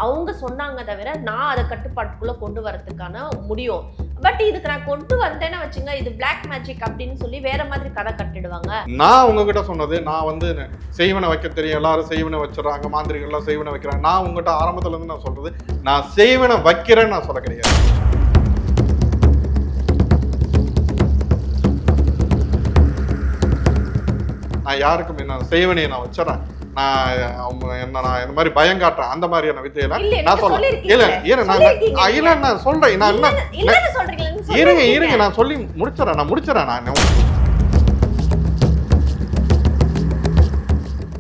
அவங்க சொன்னாங்க தவிர நான் அதை கட்டுப்பாட்டுக்குள்ள கொண்டு வரதுக்கான முடியும். பட் இதுக்கு நான் கொண்டு வந்தேன்னா வச்சுங்க, இது பிளாக் மேஜிக் அப்படின்னு சொல்லி வேற மாதிரி கதை கட்டிடுவாங்க. நான் உங்ககிட்ட சொன்னது, நான் வந்து செய்வனை வைக்க தெரியும், எல்லாரும் செய்வனை வச்சிடறாங்க, மாந்திரிகள்லாம் செய்வனை வைக்கிறாங்க. நான் உங்ககிட்ட ஆரம்பத்துல இருந்து நான் சொல்றது, நான் செய்வனை வைக்கிறேன்னு நான் சொல்ல கிடையாது. நான் யாருக்கும் என்ன செய்வனையை நான் வச்சிடறேன், நான் இந்த மாதிரி பயம் காட்டுறேன், அந்த மாதிரியான வித்தையில நான் சொல்றேன். இல்ல நான் சொல்றேன், நான் என்ன இருங்க நான் சொல்லி முடிச்சிடறேன். நான்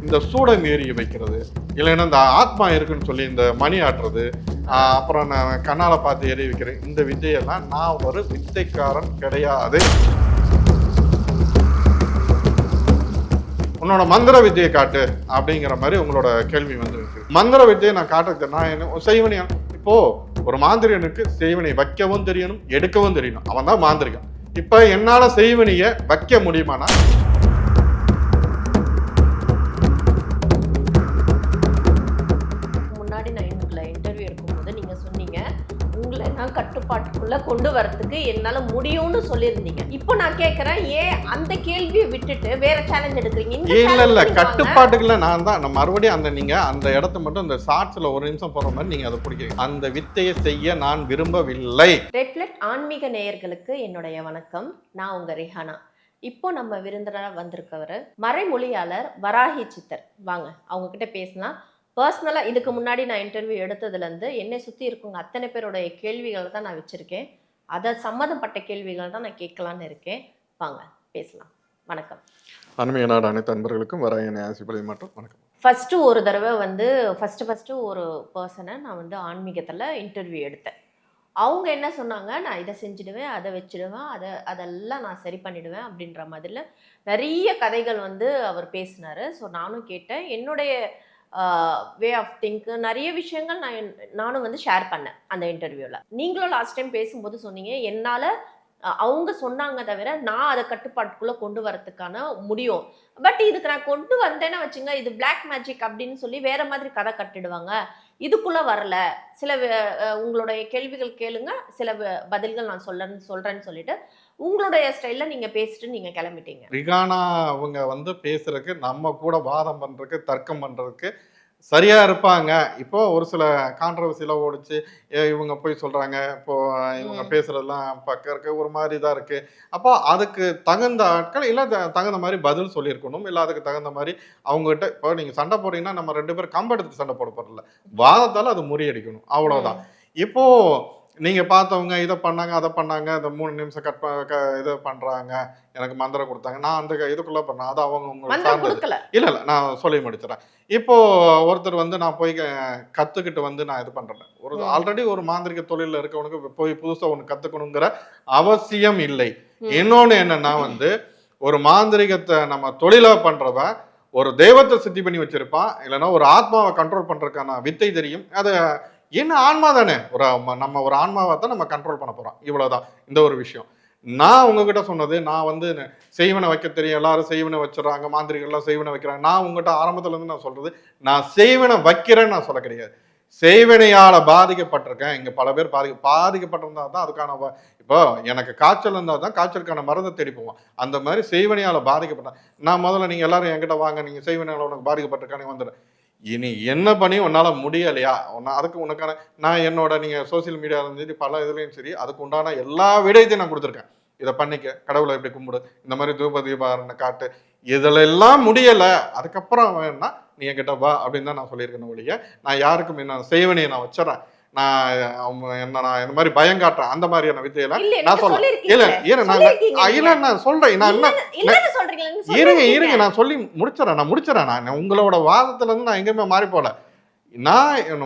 இந்த சூடம் ஏறி வைக்கிறது, இல்லைன்னா இந்த ஆத்மா இருக்குன்னு சொல்லி இந்த மணி ஆட்டுறது, அப்புறம் நான் கண்ணால பார்த்து ஏறி வைக்கிறேன், இந்த வித்தையெல்லாம் நான் ஒரு வித்தைக்காரன் கிடையாது. உன்னோட மந்திர வித்தையை காட்டு அப்படிங்கிற மாதிரி உங்களோட கேள்வி வந்து இருக்கு. மந்திர வித்தையை நான் காட்டுறது, நான் என்ன செய்வனையா? இப்போ ஒரு மாந்திரியனுக்கு செய்வனை வைக்கவும் தெரியணும், எடுக்கவும் தெரியணும், அவன் தான் மாந்திரிகன். இப்ப என்னால செய்வனைய வைக்க முடியுமானா? முன்னாடி நான் இன்டர்வியூ இருக்கும்போது நீங்க சொன்னீங்க, உங்களை நான் கட்டுப்பாட்டுக்குள்ள கொண்டு வரதுக்கு என்னால முடியும்னு சொல்லியிருந்தீங்க. இப்போ நான் கேட்கறேன், ஏன் அந்த கேள்வியை விட்டுட்டு வேற சேலஞ்ச் எடுக்கிறீங்க? இல்ல கட்டுப்பாட்டுக்குள்ள நான் தான் மறுபடியும் அந்த நீங்க அந்த இடத்த மட்டும் இந்த ஷார்ட்ஸ்ல ஒரு நிமிஷம் போற மாதிரி நீங்க அதை பிடிக்கிறீங்க. அந்த வித்தையை செய்ய நான் விரும்பவில்லை. ரெட் பிளட் ஆன்மீக நேயர்களுக்கு என்னுடைய வணக்கம். நான் உங்க ரிஹானா. இப்போ நம்ம விருந்தினராக வந்திருக்கவர் மறைமொழியாளர் வராகி சித்தர். வாங்க அவங்க கிட்ட பேசலாம். பர்சனலாக இதுக்கு முன்னாடி நான் இன்டர்வியூ எடுத்ததுலேருந்து என்னை சுற்றி இருக்கவங்க அத்தனை பேருடைய கேள்விகளை தான் நான் வச்சுருக்கேன். அதை சம்மந்தப்பட்ட கேள்விகள் தான் நான் கேட்கலான்னு இருக்கேன். வாங்க பேசலாம். வணக்கம். அண்மைய நாடு அனைத்து அன்பர்களுக்கும் வராயனை ஆசிபலி மற்றும் வணக்கம். ஃபஸ்ட்டு ஒரு தடவை வந்து ஃபஸ்ட்டு ஒரு பர்சனை நான் வந்து ஆன்மீகத்தில் இன்டர்வியூ எடுத்தேன். அவங்க என்ன சொன்னாங்க, நான் இதை செஞ்சுடுவேன், அதை வச்சுடுவேன், அதெல்லாம் நான் சரி பண்ணிடுவேன் அப்படின்ற மாதிரில நிறைய கதைகள் வந்து அவர் பேசினார். ஸோ நானும் கேட்டேன். என்னுடைய வே ஆஃப் திங்க் நிறைய விஷயங்கள் நானும் வந்து ஷேர் பண்ணேன் அந்த இன்டர்வியூவில். நீங்களும் லாஸ்ட் டைம் பேசும்போது சொன்னீங்க, என்னால் அவங்க சொன்னாங்க தவிர நான் அதை கட்டுப்பாட்டுக்குள்ளே கொண்டு வரதுக்கான முடியும். பட் இதுக்கு நான் கொண்டு வந்தேன்னா வச்சுங்க, இது பிளாக் மேஜிக் அப்படின்னு சொல்லி வேற மாதிரி கதை கட்டிடுவாங்க, இதுக்குள்ளே வரல. சில உங்களுடைய கேள்விகள் கேளுங்க, சில பதில்கள் நான் சொல்கிறேன்னு சொல்லிட்டு உங்களுடைய ஸ்டைலில் நீங்கள் பேசிட்டு நீங்கள் கிளம்பிட்டீங்க. ரிகானா அவங்க வந்து பேசுறதுக்கு, நம்ம கூட வாதம் பண்ணுறதுக்கு, தர்க்கம் பண்ணுறதுக்கு சரியா இருப்பாங்க. இப்போ ஒரு சில கான்ட்ரவர்சிலாம் ஓடிச்சு, இவங்க போய் சொல்றாங்க, இப்போ இவங்க பேசுறதெல்லாம் பார்க்கறதுக்கு ஒரு மாதிரி தான் இருக்கு. அப்போ அதுக்கு தகுந்த ஆட்கள் இல்லை தகுந்த மாதிரி பதில் சொல்லியிருக்கணும், இல்லை அதுக்கு தகுந்த மாதிரி அவங்ககிட்ட. இப்போ நீங்க சண்டை போடுறீங்கன்னா நம்ம ரெண்டு பேரும் கம்பெடுத்து சண்டை போட போறதில்ல, வாதத்தால் அது முறியடிக்கணும், அவ்வளவுதான். இப்போ நீங்க பார்த்தவங்க இதை பண்ணாங்க, அதை பண்ணாங்க, இந்த 3 நிமிஷம் இதை பண்றாங்க, எனக்கு மந்திரம் கொடுத்தாங்க, நான் அந்த இதுக்குள்ள பண்ணேன், அது அவங்க உங்களுக்கு சார்ந்தது. இல்ல நான் சொல்லி முடிச்சிடறேன். இப்போ ஒருத்தர் வந்து நான் போய் கத்துக்கிட்டு வந்து நான் இது பண்றேன். ஒரு ஆல்ரெடி ஒரு மாந்திரிக தொழில இருக்கவனுக்கு போய் புதுசா ஒண்ணு கத்துக்கணுங்கிற அவசியம் இல்லை. இன்னொன்னு என்னன்னா வந்து, ஒரு மாந்திரிகத்தை நம்ம தொழிலா பண்றவன் ஒரு தெய்வத்தை சித்தி பண்ணி வச்சிருப்பான், இல்லைன்னா ஒரு ஆத்மாவை கண்ட்ரோல் பண்றதுக்கான வித்தை தெரியும். அதை என்ன ஆன்மா தானே, நம்ம ஒரு ஆன்மாவை தான் நம்ம கண்ட்ரோல் பண்ண போறோம், இவ்வளவுதான் இந்த ஒரு விஷயம். நான் உங்ககிட்ட சொன்னது, நான் வந்து செய்வனை வைக்க தெரியும், எல்லாரும் செய்வனை வச்சிடறாங்க, மாந்திரிகள்லாம் செய்வனை வைக்கிறாங்க. நான் உங்ககிட்ட ஆரம்பத்துல இருந்து நான் சொல்றது, நான் செய்வனை வைக்கிறேன்னு நான் சொல்ல கிடையாது. செய்வனையால பாதிக்கப்பட்டிருக்கேன். இங்க பல பேர் பாதிக்கப்பட்டிருந்தா தான் அதுக்கான இப்போ எனக்கு காய்ச்சல் இருந்தால் தான் காய்ச்சலுக்கான மருந்தை தேடி போவோம். அந்த மாதிரி செய்வனையால பாதிக்கப்பட்டேன். நான் முதல்ல நீங்க எல்லாரும் என்கிட்ட வாங்க, நீங்க செய்வனையால உனக்கு பாதிக்கப்பட்டிருக்கானே வந்துடுறேன். இனி என்ன பண்ணி உன்னால முடியலையா, அதுக்கு உனக்கான நான் என்னோட நீங்க சோசியல் மீடியாலும் சரி, பல இதுலையும் சரி, அதுக்கு உண்டான எல்லா விடயத்தையும் நான் கொடுத்துருக்கேன். இதை பண்ணிக்க, கடவுளை எப்படி கும்பிடு, இந்த மாதிரி தீபாரணை காட்டு, இதுல எல்லாம் முடியல, அதுக்கப்புறம் வேணா நீ என்கிட்ட வா அப்படின்னு தான் நான் சொல்லியிருக்கேன் ஒழிய, நான் யாருக்கும் என்ன செய்வனையை நான் வச்சிடறேன், நான் இந்த மாதிரி பயம் காட்டுறேன், அந்த மாதிரியான வித்தையில நான் சொல்றேன். நான் சொல்றேன், இருங்க நான் சொல்லி முடிச்சிடறேன். நான் உங்களோட வாதத்துல இருந்து நான் எங்கேயுமே மாறி போல. நான்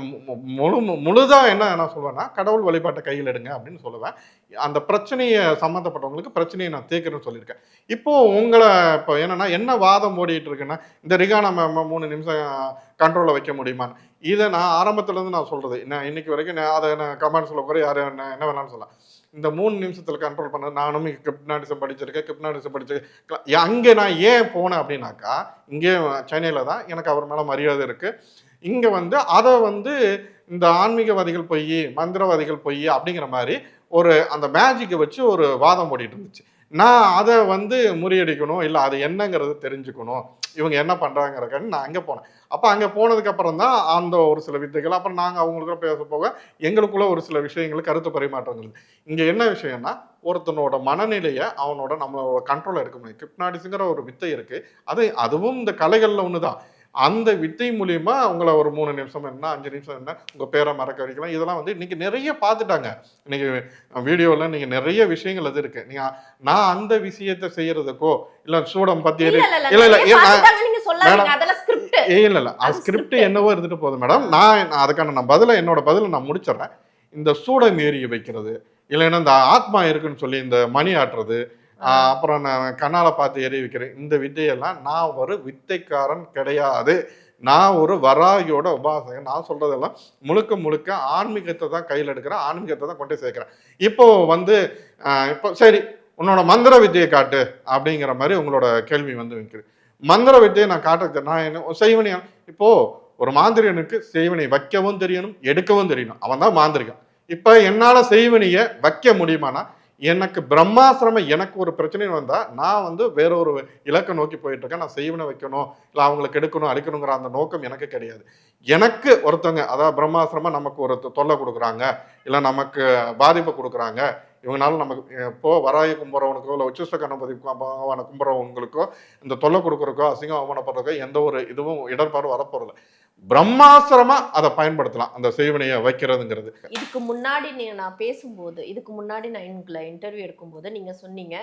முழுதா என்ன சொல்லுவேன்னா, கடவுள் வழிபாட்டை கையில் எடுங்க அப்படின்னு சொல்லுவேன். அந்த பிரச்சனையை சம்மந்தப்பட்டவங்களுக்கு பிரச்சனையை நான் தீர்க்கிறேன்னு சொல்லியிருக்கேன். இப்போ உங்களை இப்போ என்னன்னா என்ன வாதம் ஓடிட்டு இருக்குன்னா, இந்த ரிகானா 3 நிமிஷம் கண்ட்ரோலை வைக்க முடியுமான்னு, இதை நான் ஆரம்பத்துல இருந்து நான் சொல்றது, நான் இன்னைக்கு வரைக்கும் அதை நான் கமெண்ட்ஸ்ல கூட யாரும் என்ன வேணாலும் சொல்லலாம். இந்த 3 நிமிஷத்துல கண்ட்ரோல் பண்ண நானும் கிப்னாட்டிசம் படிச்சிருக்கேன். அங்கே நான் ஏன் போனேன் அப்படின்னாக்கா, இங்கே சென்னையில தான் எனக்கு அவர் மேல மரியாதை இருக்கு. இங்க வந்து அதை வந்து இந்த ஆன்மீகவாதிகள் பொய், மந்திரவாதிகள் பொய் அப்படிங்கிற மாதிரி ஒரு அந்த மேஜிக்கை வச்சு ஒரு வாதம் ஓடிட்டு இருந்துச்சு. நான் அதை வந்து முறியடிக்கணும், இல்லை அது என்னங்கிறது தெரிஞ்சுக்கணும், இவங்க என்ன பண்றாங்கிறக்காண்டி நான் அங்கே போனேன். அப்போ அங்கே போனதுக்கு அப்புறம் தான் அந்த ஒரு சில வித்தைகள், அப்புறம் நாங்கள் அவங்களுக்குள்ள பேச போக எங்களுக்குள்ள ஒரு சில விஷயங்கள் கருத்து பரிமாற்றங்கள். இங்க என்ன விஷயம்னா, ஒருத்தனோட மனநிலையை அவனோட நம்மளோட கண்ட்ரோல் எடுக்க முடியும். ஹிப்னாட்டிஸ்ங்கிற ஒரு வித்தை இருக்கு. அதுவும் இந்த கலைகள்ல ஒண்ணுதான். அந்த வித்தை மூலியமா உங்களை ஒரு 3 நிமிஷம் என்ன 5 நிமிஷம் என்ன உங்க பேரை மறக்க வைக்கலாம். இதெல்லாம் வந்து இன்னைக்கு நிறைய பார்த்துட்டாங்க. இன்னைக்கு வீடியோல நீங்க நிறைய விஷயங்கள் அது இருக்கு. நான் அந்த விஷயத்தை செய்யறதுக்கோ இல்ல சூடம் பத்தி இல்ல அது ஸ்கிரிப்ட் என்னவோ இருந்துட்டு போகுது மேடம். அதுக்கான என்னோட பதிலை நான் முடிச்சிடறேன். இந்த சூடம் ஏறிய வைக்கிறது, இல்லைன்னா இந்த ஆத்மா இருக்குன்னு சொல்லி இந்த மணி ஆட்டுறது, அப்புறம் நான் கண்ணால பார்த்து எரிய வைக்கிறேன், இந்த வித்தையெல்லாம் நான் ஒரு வித்தைக்காரன் கிடையாது. நான் ஒரு வராகியோட உபாசகன். நான் சொல்றதெல்லாம் முழுக்க முழுக்க ஆன்மீகத்தை தான் கையில் எடுக்கிறேன், ஆன்மீகத்தை தான் கொண்டு சேர்க்கிறேன். இப்போ வந்து இப்போ சரி உன்னோட மந்திர வித்தையை காட்டு அப்படிங்கிற மாதிரி உங்களோட கேள்வி வந்து வைக்கிறது. மந்திர வித்தையை நான் காட்டுறது நான் என்ன செய்வனையா? இப்போ ஒரு மாந்திரியனுக்கு செய்வனை வைக்கவும் தெரியணும், எடுக்கவும் தெரியணும். அவன் தான் மாந்திரிகம். இப்ப என்னால செய்வனையை வைக்க முடியுமானா, எனக்கு பிரம்மாசிரமம் எனக்கு ஒரு பிரச்சனை வந்தா நான் வந்து வேற ஒரு இலக்கை நோக்கி போயிட்டு இருக்கேன். நான் செய்வனை வைக்கணும், இல்லை அவங்களுக்கு எடுக்கணும் அடிக்கணுங்கிற அந்த நோக்கம் எனக்கு கிடையாது. எனக்கு ஒருத்தவங்க, அதாவது பிரம்மாசிரமம் நமக்கு ஒரு தொல்லை கொடுக்குறாங்க, இல்லை நமக்கு பாதிப்பை கொடுக்குறாங்க, இவங்களால நமக்கு இப்போ வராய கும்புறவனுக்கோ இல்லை உச்சிஷ்ட கணபதி பகவானை கும்புறவங்களுக்கோ இந்த தொல்லை கொடுக்குறக்கோ அசிங்கம் அவமானப்படுறக்கோ எந்த ஒரு இதுவும் இடர்பாடு வரப்போறதில்லை. பிரம்மாசிரமா அதை பயன்படுத்தலாம் அந்த செய்வனையை வைக்கிறதுங்கிறது. இதுக்கு முன்னாடி நான் பேசும்போது, இதுக்கு முன்னாடி நான் உங்களை இன்டர்வியூ எடுக்கும்போது நீங்க சொன்னீங்க,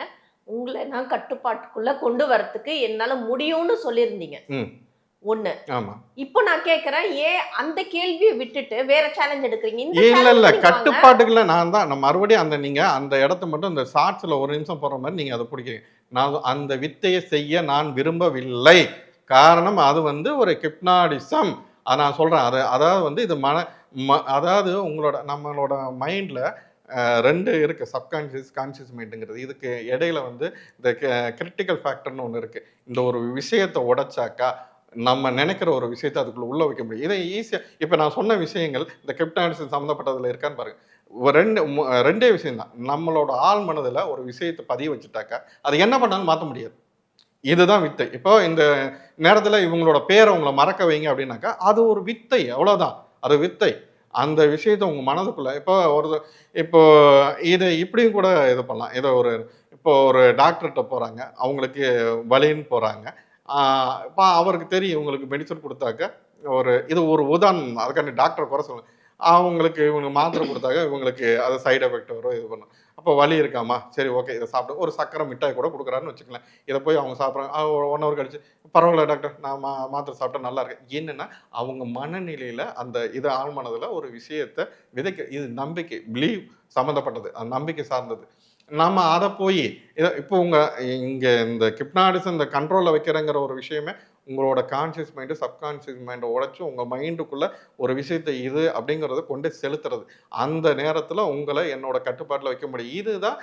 உங்களை நான் கட்டுப்பாட்டுக்குள்ள கொண்டு வரதுக்கு என்னால முடியும்னு சொல்லியிருந்தீங்க. ஒண்ணு. ஆமா. இப்போ நான் கேக்குறேன், ஏன் அந்த கேள்வியை விட்டுட்டு வேற சேலஞ்ச் எடுக்கிறீங்க? இல்ல கட்டுப்பாட்டுக்குள்ள நான் தான் மறுபடியும் அந்த நீங்க அந்த இடத்த மட்டும் இந்த ஷார்ட்ஸ்ல 1 நிமிஷம் போற மாதிரி நீங்க அதை பிடிக்கிறீங்க. நான் அந்த வித்தையை செய்ய நான் விரும்பவில்லை. காரணம் அது வந்து ஒரு ஹிப்னாட்டிசம். அதை நான் சொல்றேன். அதாவது வந்து இது அதாவது நம்மளோட மைண்ட்ல 2 இருக்கு, சப்கான்சியஸ் கான்சியஸ் மைண்டுங்கிறது. இதுக்கு இடையில வந்து இந்த கிரிட்டிக்கல் ஃபேக்டர்னு ஒன்று இருக்கு. இந்த ஒரு விஷயத்தை உடைச்சாக்கா நம்ம நினைக்கிற ஒரு விஷயத்தை அதுக்குள்ள உள்ள வைக்க முடியும். இதை ஈஸியா இப்ப நான் சொன்ன விஷயங்கள் இந்த ஹிப்னாட்டிசம் சம்மந்தப்பட்டதுல இருக்கான்னு பாருங்க. ரெண்டே விஷயம் தான். நம்மளோட ஆழ் மனதுல ஒரு விஷயத்தை பதிய வச்சுட்டாக்கா அது என்ன பண்ணாலும் மாற்ற முடியாது. இதுதான் வித்தை. இப்போ இந்த நேரத்துல இவங்களோட பேரை உங்களை மறக்க வைங்க அப்படின்னாக்கா அது ஒரு வித்தை, அவ்வளவுதான். அது வித்தை. அந்த விஷயத்தை உங்க மனதுக்குள்ள இப்போ இதை இப்படியும் கூட இது பண்ணலாம். இப்போ ஒரு டாக்டர்கிட்ட போறாங்க, அவங்களுக்கு வலின்னு போறாங்க. இப்போ அவருக்கு தெரியும் இவங்களுக்கு மெடிசன் கொடுத்தாக்க இது ஒரு உதாரணம். அதுக்காண்டி டாக்டரை குறை சொல்லுங்க. இவங்க மாத்திரை கொடுத்தாக்க இவங்களுக்கு அது சைடு எஃபெக்ட் வரும், இது பண்ணும். அப்போ வலி இருக்காமா, சரி ஓகே இதை சாப்பிட்டு ஒரு சக்கரை மிட்டாய் கூட கொடுக்குறாருன்னு வச்சுக்கலாம். இதை போய் அவங்க சாப்பிட்றாங்க. 1 ஹவர் கழிச்சு பரவாயில்ல டாக்டர் நான் மாத்திரை சாப்பிட்டா நல்லா இருக்கு. என்னன்னா அவங்க மனநிலையில அந்த இது ஆழ்மனதில் ஒரு விஷயத்தை விதைக்க, இது நம்பிக்கை பிலீவ் சம்மந்தப்பட்டது, அந்த நம்பிக்கை சார்ந்தது. நம்ம அதை போய் இப்போ இங்கே இந்த ஹிப்னாட்டிசம் இந்த கண்ட்ரோலில் வைக்கிறங்கிற ஒரு விஷயமே உங்களோட கான்சியஸ் மைண்டு சப்கான்சியஸ் மைண்டை உடைச்சு உங்கள் மைண்டுக்குள்ளே ஒரு விஷயத்தை இது அப்படிங்கிறத கொண்டு செலுத்துறது. அந்த நேரத்தில் உங்களை என்னோட கட்டுப்பாட்டில் வைக்க முடியும். இதுதான்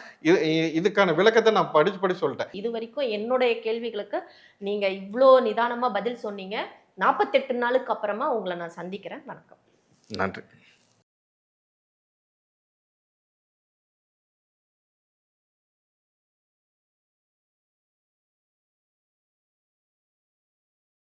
இதுக்கான விளக்கத்தை நான் படிச்சு சொல்லிட்டேன். இது வரைக்கும் என்னுடைய கேள்விகளுக்கு நீங்கள் இவ்வளோ நிதானமாக பதில் சொன்னீங்க. 48 நாளுக்கு அப்புறமா உங்களை நான் சந்திக்கிறேன். வணக்கம். நன்றி.